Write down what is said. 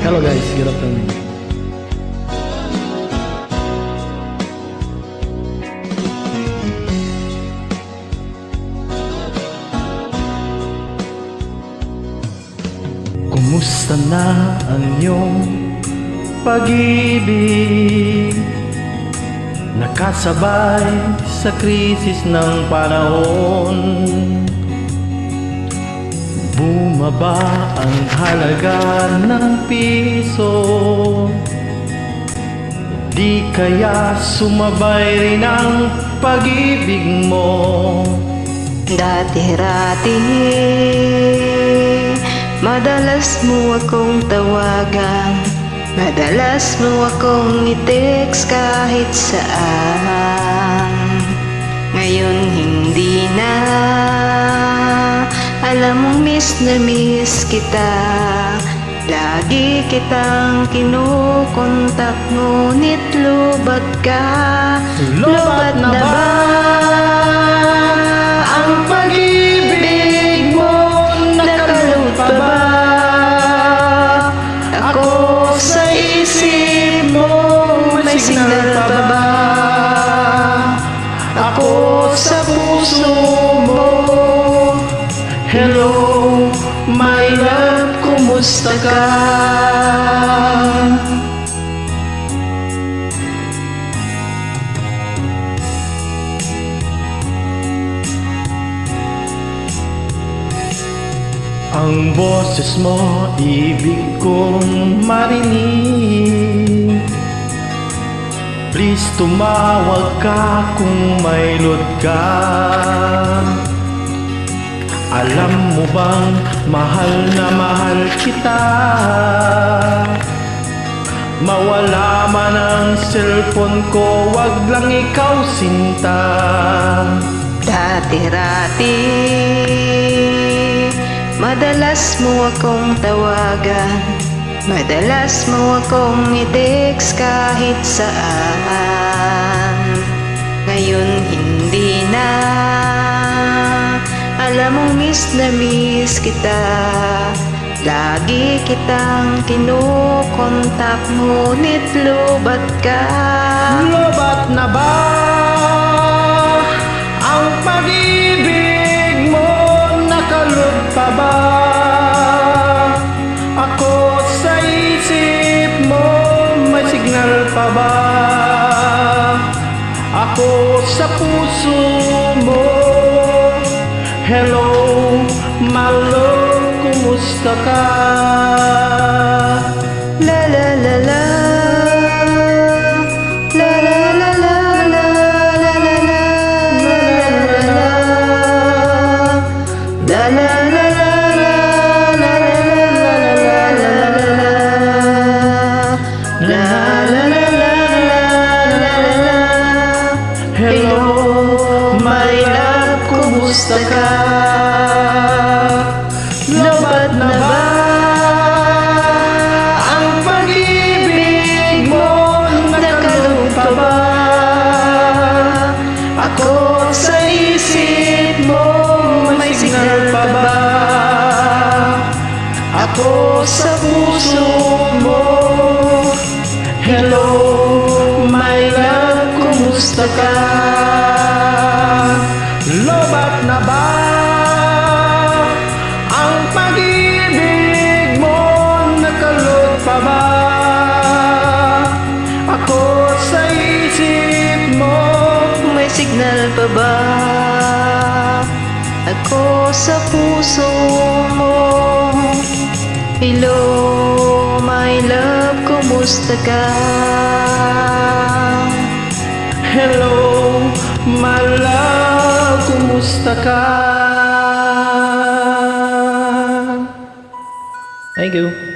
Hello guys, good afternoon. Kumusta na ang iyong pag-ibig? Nakasabay sa krisis ng panahon. Bumaba ang halaga ng piso. Di kaya sumabay rin ang pag-ibig mo? Dati-rati madalas mo akong tawagan, madalas mo akong i-text kahit saan. Ngayon hindi na, alam mong miss na miss kita. Lagi kitang kinukontak, ngunit lubat ka. Lubat na ba ang pag-ibig mo? Nakalot pa ba ako sa isip mo? May signal pa ba ako sa puso mo? Hello, my love, kumusta ka? Ang boses mo, ibig kong marinig. Please tumawag ka kung may load ka. Alam mo bang mahal na mahal kita? Mawala man ang cellphone ko, wag lang ikaw sinta. Dati-rati madalas mo akong tawagan, madalas mo akong i-text kahit saan. Ngayon hindi na, alam mong miss na miss kita. Lagi kitang kinukontak, ngunit lubat ka. Lubat na ba ang pag-ibig mo? Nakalog pa ba ako sa isip mo? May signal pa ba ako sa puso mo? Hello, my love, kumusta ka? La la la la, la la la la, la la la la, la la la la, la la la la. Hello, my love, kumusta ka? Lubat na ba ang pag-ibig mo? Nakalog pa ba ako sa isip mo? May signal pa ba ako sa puso mo? Hello, my love, kumusta ka? Lubat na ba ang pag-ibig mo? Nakalot pa ba ako sa isip mo? May signal pa ba ako sa puso mo? Hello, my love, kumusta ka? Hello, my love, kumusta ka? Thank you.